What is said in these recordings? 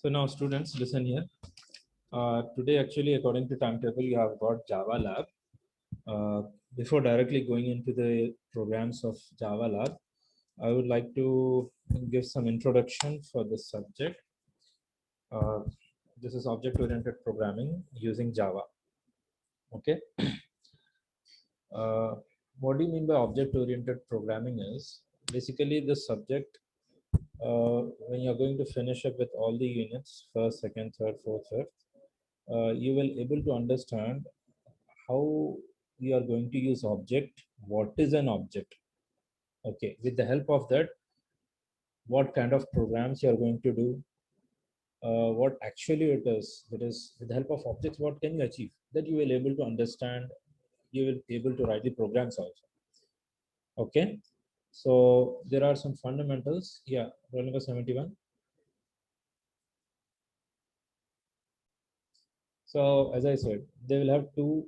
So now students, listen here. Today actually, according to timetable, you have got Java Lab. Before directly going into the programs of Java Lab, I would like to give some introduction for this subject. Uh, this is object-oriented programming using Java. Okay. Uh, what do you mean by object-oriented programming is basically the subject when you're going to finish up with all the units, first, second, third, fourth, fifth, you will able to understand how you are going to use object, what is an object. Okay, with the help of that, what kind of programs you are going to do, what actually it is. That is, with the help of objects, what can you achieve? That you will able to understand. You will be able to write the programs also. Okay, so there are some fundamentals. Yeah, roll number 71. So as I said, they will have two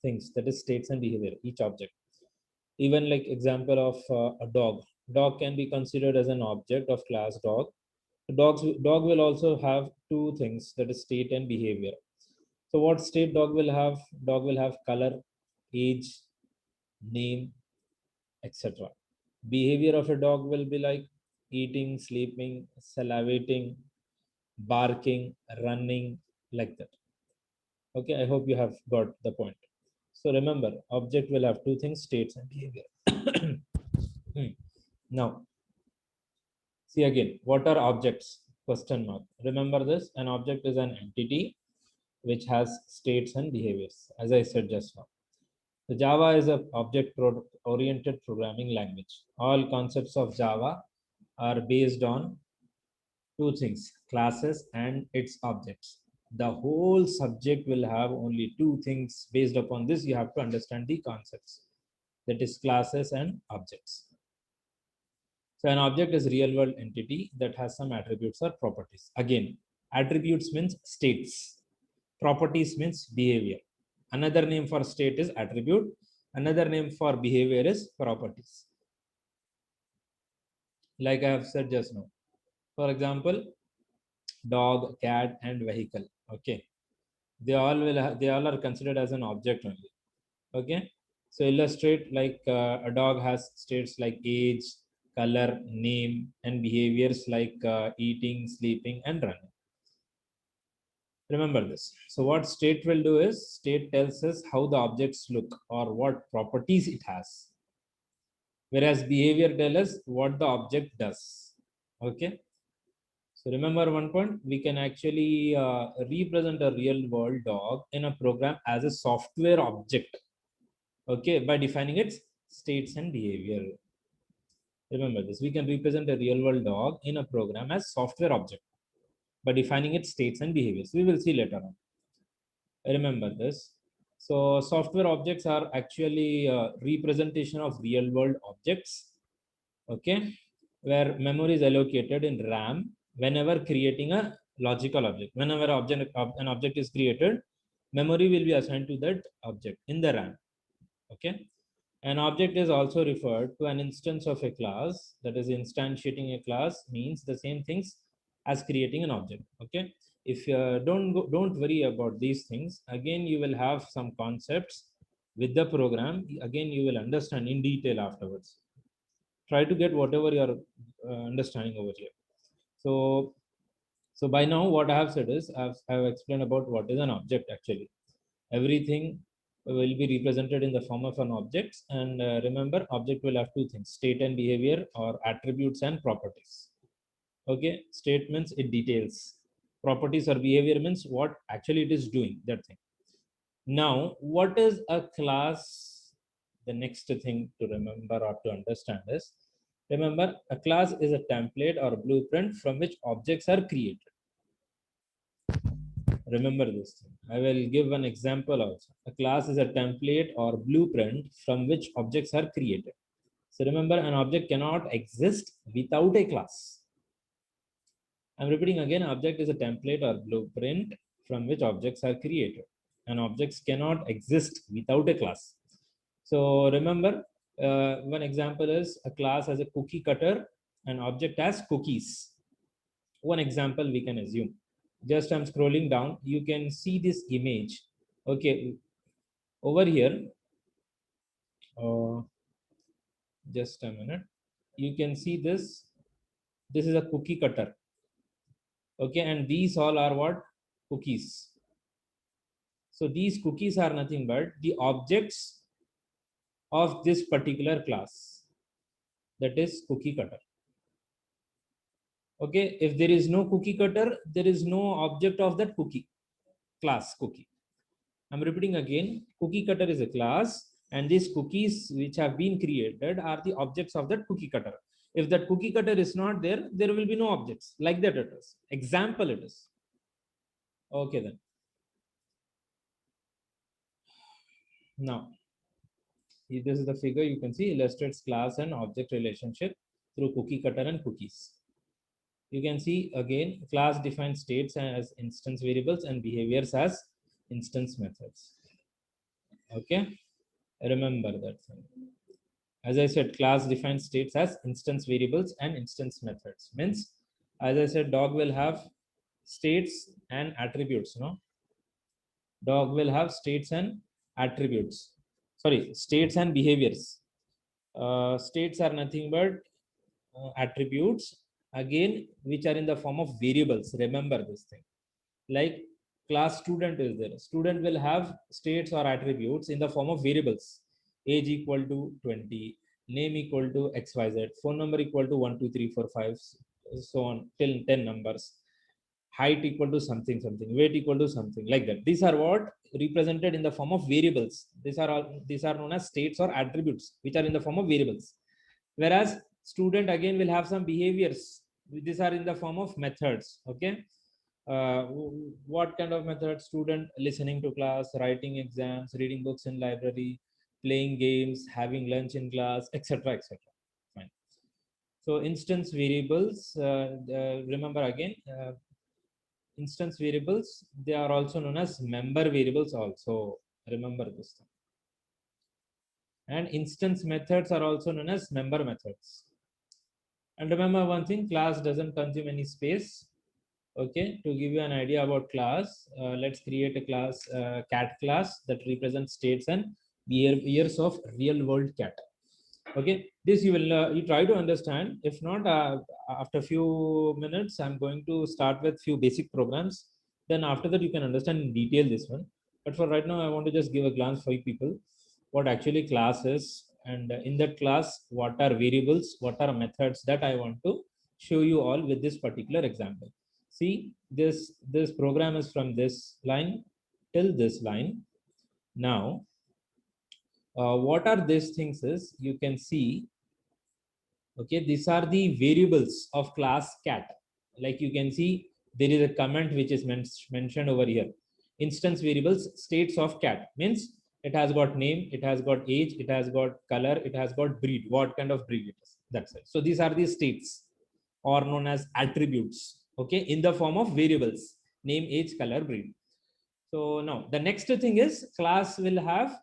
things, that is states and behavior, each object. Even like example of a dog. Dog can be considered as an object of class dog. Dog will also have two things, that is state and behavior. So what state dog will have? Dog will have color, age, name, etc. Behavior of a dog will be like eating, sleeping, salivating, barking, running, like that. Okay, I hope you have got the point. So remember, object will have two things, states and behavior. Now, see again, what are objects? Question mark. Remember this, an object is an entity which has states and behaviors, as I said just now. The Java is a object-oriented programming language. All concepts of Java are based on two things, classes and its objects. The whole subject will have only two things. Based upon this, you have to understand the concepts, that is classes and objects. So an object is real world entity that has some attributes or properties. Again, attributes means states, properties means behavior. Another name for state is attribute, another name for behavior is properties. Like I have said just now. For example, dog, cat, and vehicle. Okay, they all are considered as an object only. Okay, so illustrate like a dog has states like age, color, name, and behaviors like eating, sleeping, and running. Remember this. So what state will do is state tells us how the objects look or what properties it has, whereas behavior tells us what the object does. Okay. So remember one point, we can actually represent a real world dog in a program as a software object. Okay, by defining its states and behavior. Remember this, we can represent a real world dog in a program as software object by defining its states and behaviors. We will see later on. Remember this. So software objects are actually a representation of real world objects. Okay, where memory is allocated in RAM whenever creating a logical object. Whenever an object is created, memory will be assigned to that object in the RAM. Okay. An object is also referred to an instance of a class. That is, instantiating a class means the same things as creating an object. Okay, if you don't worry about these things, again you will have some concepts with the program. Again, you will understand in detail afterwards. Try to get whatever you are understanding over here. So by now, what I have said is I've explained about what is an object actually. Everything will be represented in the form of an object, and remember, object will have two things, state and behavior, or attributes and properties. Okay, state means it details, properties or behavior means what actually it is doing, that thing. Now what is a class? The next thing to remember or to understand is, remember, a class is a template or blueprint from which objects are created. Remember this thing. I will give an example also. A class is a template or blueprint from which objects are created. So remember, an object cannot exist without a class. I'm repeating again, object is a template or blueprint from which objects are created. And objects cannot exist without a class. So remember, one example is a class as a cookie cutter, an object as cookies. one example we can assume. Just I'm scrolling down, you can see this image. Okay, over here, uh, just a minute, you can see this is a cookie cutter. Okay, and these all are what? Cookies. So these cookies are nothing but the objects of this particular class, that is cookie cutter. Okay, if there is no cookie cutter, there is no object of that cookie class cookie. I'm repeating again, cookie cutter is a class, and these cookies which have been created are the objects of that cookie cutter. If that cookie cutter is not there, there will be no objects. Like that it is. Example it is. Okay then. Now, this is the figure you can see illustrates class and object relationship through cookie cutter and cookies. You can see again, class defines states as instance variables and behaviors as instance methods. Okay, remember that thing. As I said, class defines states as instance variables and instance methods. Means, as I said, dog will have states and attributes. No, dog will have states and attributes. Sorry, states and behaviors. States are nothing but attributes, again, which are in the form of variables. Remember this thing. Like class student is there. Student will have states or attributes in the form of variables. Age equal to 20, name equal to xyz, phone number equal to 1 2 3 4 5, so on till 10 numbers, height equal to something something, weight equal to something, like that. These are what represented in the form of variables. These are known as states or attributes which are in the form of variables. Whereas student again will have some behaviors. These are in the form of methods. Okay, what kind of method? Student listening to class, writing exams, reading books in library, playing games, having lunch in class, etc., etc. Fine. So instance variables, remember again, instance variables, they are also known as member variables also. Remember this thing. And instance methods are also known as member methods. And remember one thing, class doesn't consume any space. Okay, to give you an idea about class, let's create a class, cat class, that represents states and behaviors of real world cat. Okay, this you will you try to understand. If not, after few minutes I'm going to start with few basic programs, then after that you can understand in detail this one. But for right now I want to just give a glance for you people what actually class is, and in that class what are variables, what are methods, that I want to show you all with this particular example. See, this program is from this line till this line. Now what are these things is, you can see, okay, these are the variables of class cat. Like you can see, there is a comment which is mentioned over here. Instance variables states of cat means it has got name, it has got age, it has got color, it has got breed, what kind of breed it is. That's it. So these are the states, or known as attributes, okay, in the form of variables: name, age, color, breed. So now the next thing is, class will have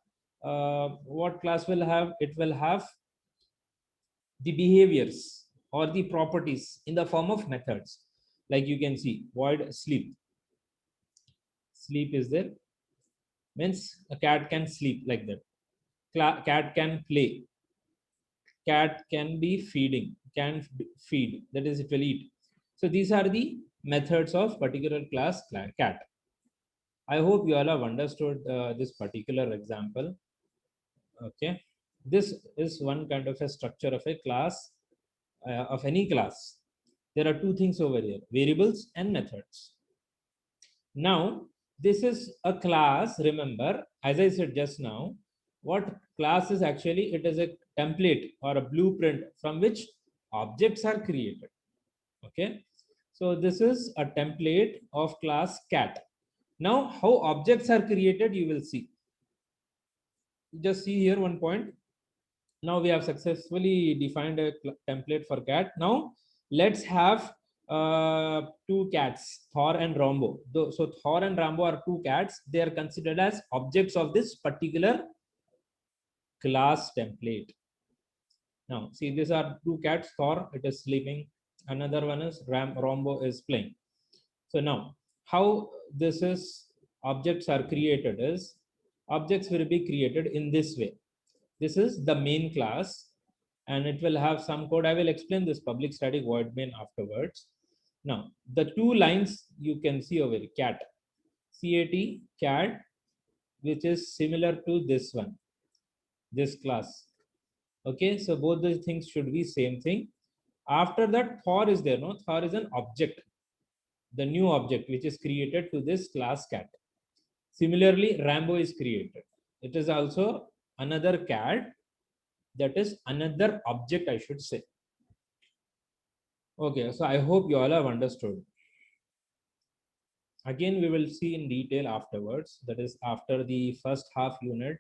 what class will have, it will have the behaviors or the properties in the form of methods. Like you can see, void sleep. Sleep is there, means a cat can sleep, like that. Cat can play. Cat can be feeding, can feed, that is it will eat. So these are the methods of particular class cat. I hope you all have understood this particular example. Okay, this is one kind of a structure of a class, of any class. There are two things over here: variables and methods. Now this is a class. Remember, as I said just now, what class is actually, it is a template or a blueprint from which objects are created. Okay, so this is a template of class cat. Now how objects are created, you will see. Just see here one point. Now we have successfully defined a template for cat. Now let's have two cats, Thor and Rambo. So Thor and Rambo are two cats. They are considered as objects of this particular class template. Now see, these are two cats. Thor, it is sleeping. another one is Rombo is playing. So now, how this is objects are created is objects will be created in this way. This is the main class, and it will have some code. I will explain this public static void main afterwards. Now, the two lines you can see over here, cat, cat, which is similar to this one, this class. Okay, so both the things should be same thing. After that, Thor is there. No, Thor is an object, the new object which is created to this class cat. Similarly, Rambo is created. It is also another cat, that is another object, I should say. Okay, so I hope you all have understood. Again, we will see in detail afterwards. That is after the first half unit,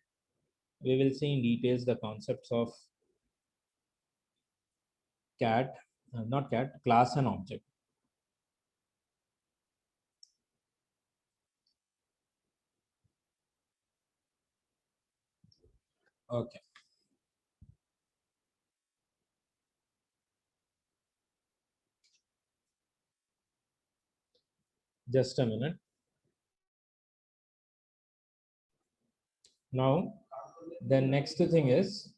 we will see in details the concepts of cat, not cat, class and object. Okay. Just a minute. Now, the next thing is,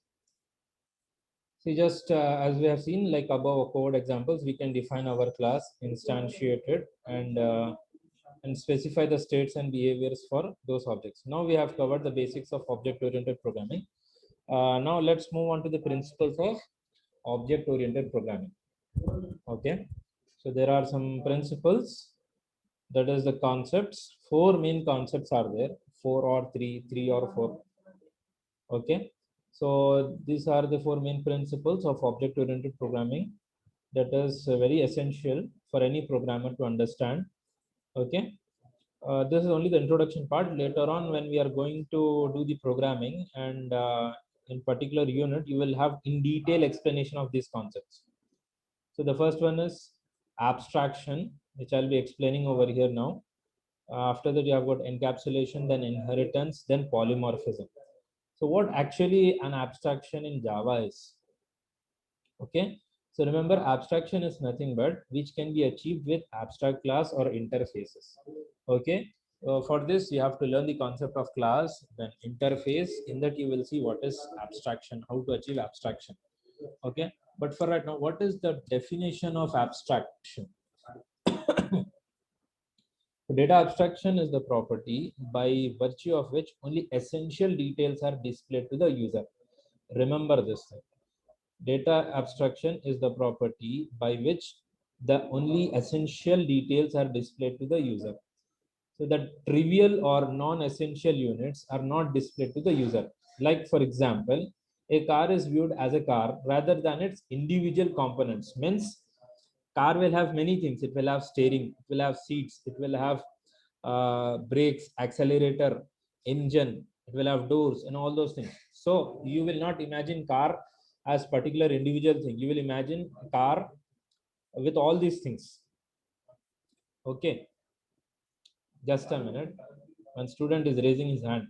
see, just as we have seen, like above code examples, we can define our class, instantiate it, and specify the states and behaviors for those objects. Now we have covered the basics of object-oriented programming. Now let's move on to the principles of object-oriented programming. Okay, so there are some principles. That is the concepts. Four main concepts are there. Four or three or four. Okay, so these are the four main principles of object-oriented programming. That is very essential for any programmer to understand. Okay, this is only the introduction part. Later on, when we are going to do the programming and in particular unit, you will have in detail explanation of these concepts. So the first one is abstraction, which I'll be explaining over here now. After that, you have got encapsulation, then inheritance, then polymorphism. So what actually an abstraction in Java is? Okay, so remember, abstraction is nothing but which can be achieved with abstract class or interfaces. Okay, for this you have to learn the concept of class, then interface. In that you will see what is abstraction, how to achieve abstraction. Okay, but for right now, what is the definition of abstraction? Data abstraction is the property by virtue of which only essential details are displayed to the user. Remember this thing. Data abstraction is the property by which the only essential details are displayed to the user. So the trivial or non-essential units are not displayed to the user. Like for example, a car is viewed as a car rather than its individual components. Means car will have many things. It will have steering, it will have seats, it will have brakes, accelerator, engine, it will have doors and all those things. So you will not imagine car as particular individual thing. You will imagine car with all these things. Okay, just a minute. One student is raising his hand.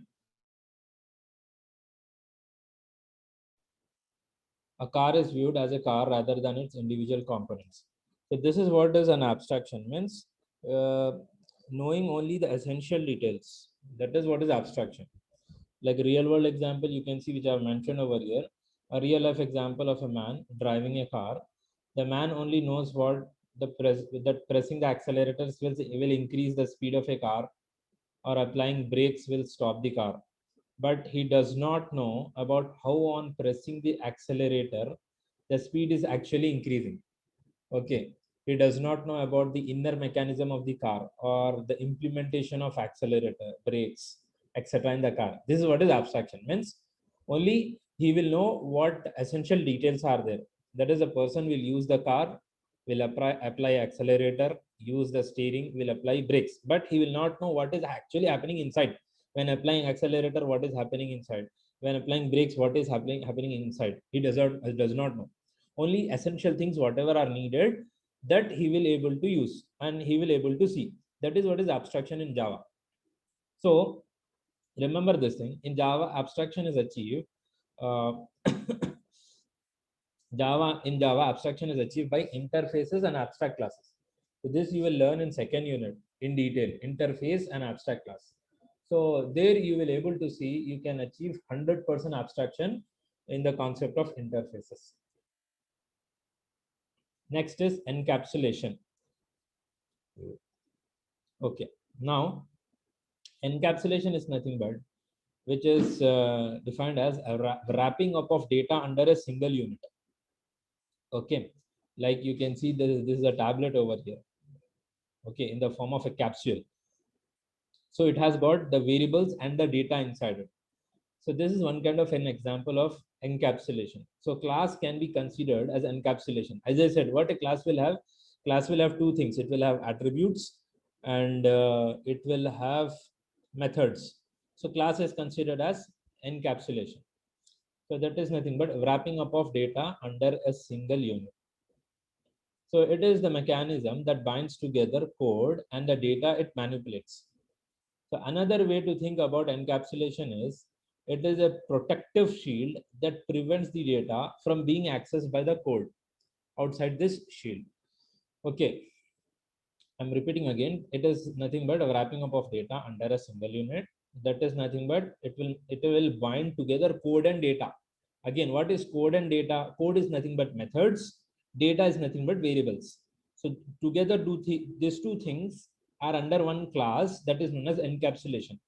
A car is viewed as a car rather than its individual components. So this is what is an abstraction means. Knowing only the essential details. That is what is abstraction. Like real world example, you can see which I have mentioned over here. A real life example of a man driving a car. The man only knows what that pressing the accelerators will increase the speed of a car, or applying brakes will stop the car. But he does not know about how on pressing the accelerator, the speed is actually increasing. Okay. He does not know about the inner mechanism of the car or the implementation of accelerator, brakes, etc. in the car. This is what is abstraction means. Only he will know what essential details are there. That is, a person will use the car, will apply accelerator, use the steering, will apply brakes, but he will not know what is actually happening inside. When applying accelerator, what is happening inside? When applying brakes, what is happening inside? He does not know. Only essential things, whatever are needed, that he will able to use and he will able to see. That is what is abstraction in Java. So remember this thing, in Java abstraction is achieved uh, In Java, abstraction is achieved by interfaces and abstract classes. So this you will learn in second unit in detail, interface and abstract class. So there you will able to see you can achieve 100% abstraction in the concept of interfaces. Next is encapsulation. Okay, now encapsulation is nothing but which is defined as a wrapping up of data under a single unit. Okay, like you can see this is a tablet over here. Okay, in the form of a capsule. So it has got the variables and the data inside it. So this is one kind of an example of encapsulation. So class can be considered as encapsulation. As I said, what a class will have two things. It will have attributes and it will have methods. So class is considered as encapsulation. So that is nothing but wrapping up of data under a single unit. So it is the mechanism that binds together code and the data it manipulates. So another way to think about encapsulation is it is a protective shield that prevents the data from being accessed by the code outside this shield. Okay, I'm repeating again. It is nothing but a wrapping up of data under a single unit. That is nothing but it will bind together code and data. Again, what is code and data? Code is nothing but methods. Data is nothing but variables. So together, these two things are under one class that is known as encapsulation.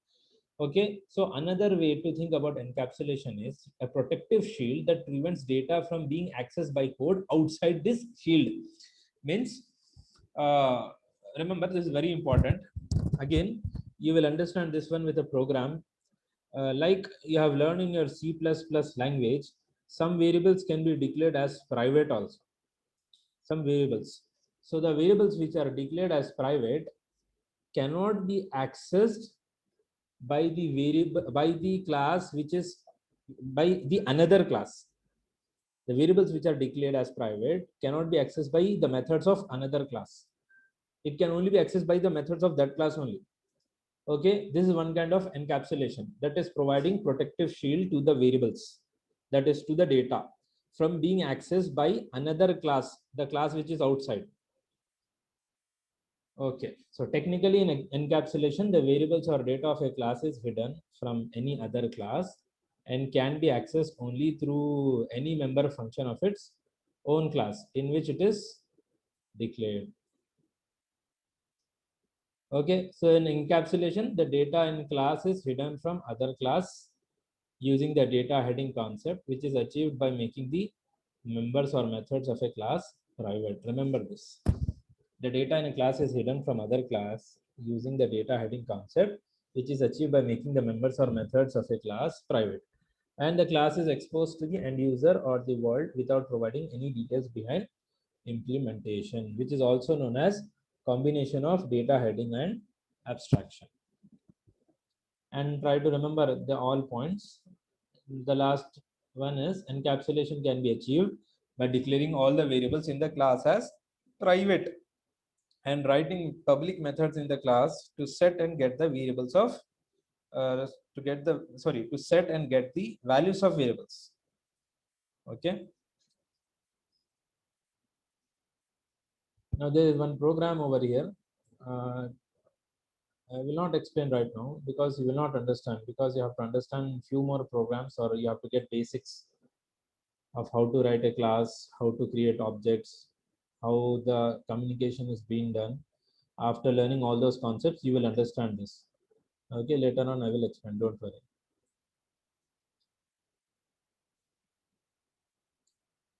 Okay, so another way to think about encapsulation is a protective shield that prevents data from being accessed by code outside this shield. Means, remember, this is very important. Again, you will understand this one with a program. Like you have learned in your C++ language, some variables can be declared as private also. Some variables. So the variables which are declared as private cannot be accessed by the variable by the class which is by the another class. The variables which are declared as private cannot be accessed by the methods of another class. It can only be accessed by the methods of that class only. Okay, this is one kind of encapsulation that is providing protective shield to the variables, that is to the data, from being accessed by another class, the class which is outside. Okay, so technically in encapsulation, the variables or data of a class is hidden from any other class and can be accessed only through any member function of its own class in which it is declared. Okay, so in encapsulation, the data in class is hidden from other class using the data heading concept, which is achieved by making the members or methods of a class private. Remember this. The data in a class is hidden from other class using the data heading concept, which is achieved by making the members or methods of a class private. And the class is exposed to the end user or the world without providing any details behind implementation, which is also known as combination of data heading and abstraction. And try to remember the all points. The last one is encapsulation can be achieved by declaring all the variables in the class as private and writing public methods in the class to set and get the variables of to set and get the values of variables. Okay, now there is one program over here. I will not explain right now because you will not understand, because you have to understand few more programs or you have to get basics of how to write a class, how to create objects, how the communication is being done. After learning all those concepts, you will understand this. Okay, later on I will explain, don't worry.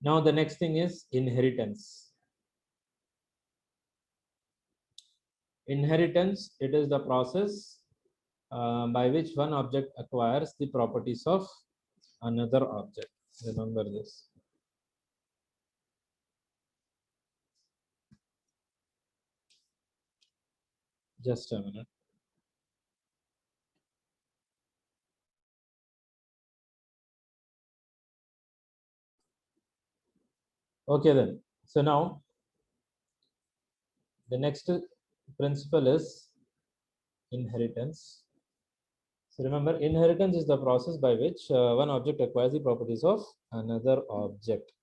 Now the next thing is inheritance. Inheritance, it is the process by which one object acquires the properties of another object. Remember this. Just a minute. Okay then. So now the next principle is inheritance. So remember, inheritance is the process by which one object acquires the properties of another object.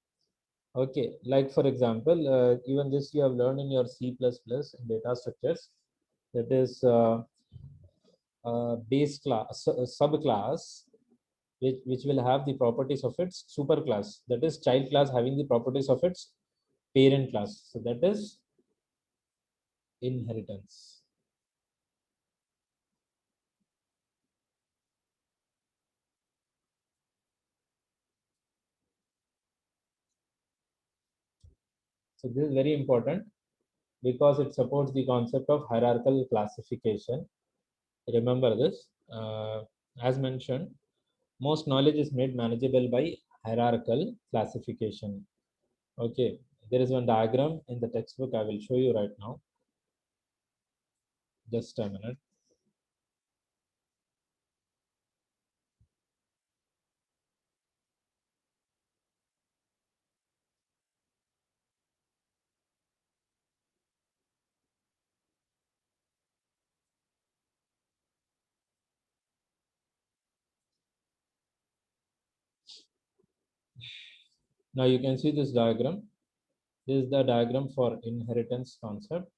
Okay, like for example, even this you have learned in your C++ data structures. That is base class, subclass, which will have the properties of its superclass. That is child class having the properties of its parent class. So that is inheritance. So this is very important because it supports the concept of hierarchical classification. Remember this. As mentioned, most knowledge is made manageable by hierarchical classification. Okay, there is one diagram in the textbook I will show you right now. Just a minute. Now you can see this diagram. This is the diagram for inheritance concept.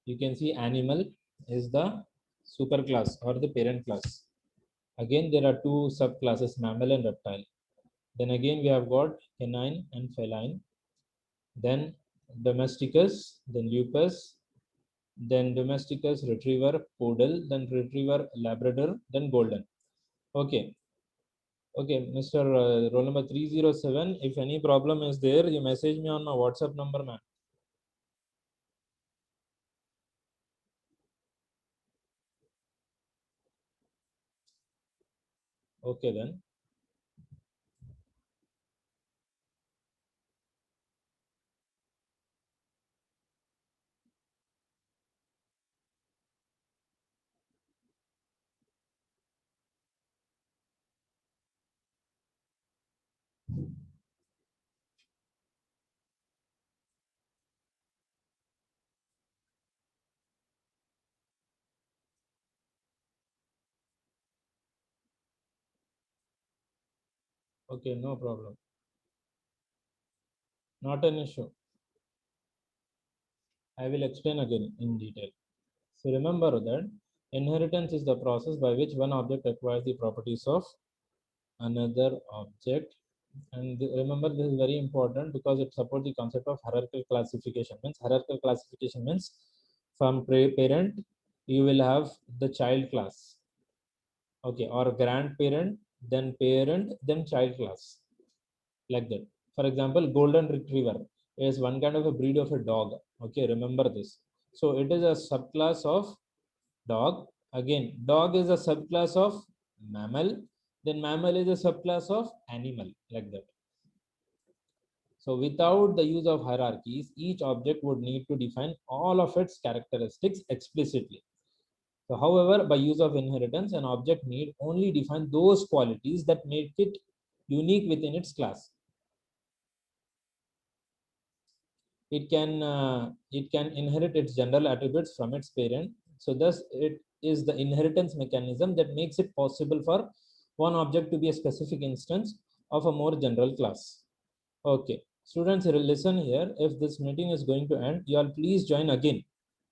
You can see animal is the superclass or the parent class. Again, there are two subclasses, mammal and reptile. Then again, we have got canine and feline. Then domesticus, then lupus, then domesticus, retriever, poodle, then retriever, labrador, then golden. Okay. Okay, Mr. Roll number 307. If any problem is there, you message me on my WhatsApp number, man. Okay, then. Okay, no problem. Not an issue. I will explain again in detail. So remember that inheritance is the process by which one object acquires the properties of another object. And remember, this is very important because it supports the concept of hierarchical classification. Means hierarchical classification means from parent you will have the child class, okay, or grandparent, then parent, then child class, like that. For example, golden retriever is one kind of a breed of a dog. Okay, remember this. So it is a subclass of dog. Again, dog is a subclass of mammal. Then mammal is a subclass of animal, like that. So without the use of hierarchies, each object would need to define all of its characteristics explicitly. So however, by use of inheritance, an object need only define those qualities that make it unique within its class. It can inherit its general attributes from its parent. So thus it is the inheritance mechanism that makes it possible for one object to be a specific instance of a more general class. Okay, students, listen here. If this meeting is going to end, you all please join again.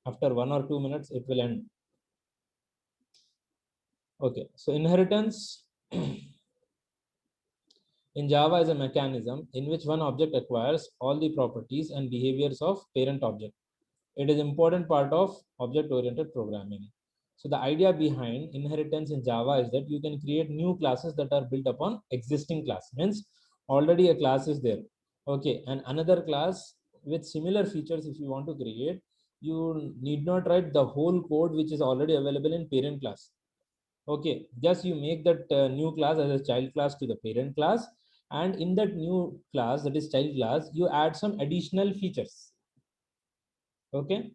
After 1 or 2 minutes it will end. Okay, so inheritance in Java is a mechanism in which one object acquires all the properties and behaviors of parent object. It is an important part of object-oriented programming. So the idea behind inheritance in Java is that you can create new classes that are built upon existing class. Means already a class is there. Okay, and another class with similar features if you want to create, you need not write the whole code which is already available in parent class. Okay, just you make that new class as a child class to the parent class, and in that new class, that is child class, you add some additional features. Okay,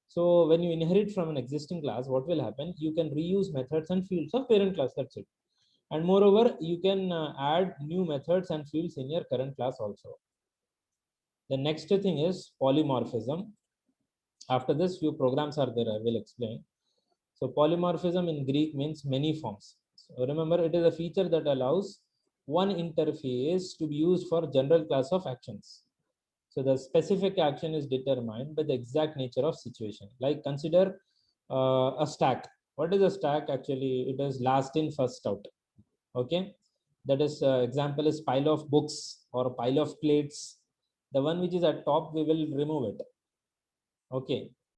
so when you inherit from an existing class, what will happen? You can reuse methods and fields of parent class. That's it. And moreover, you can add new methods and fields in your current class also. The next thing is polymorphism. After this, few programs are there, I will explain. So polymorphism in Greek means many forms. So remember, it is a feature that allows one interface to be used for general class of actions. So the specific action is determined by the exact nature of situation. Like consider a stack. What is a stack? Actually, it is last in first out. Okay, that is example is pile of books or pile of plates. The one which is at top, we will remove it. Okay,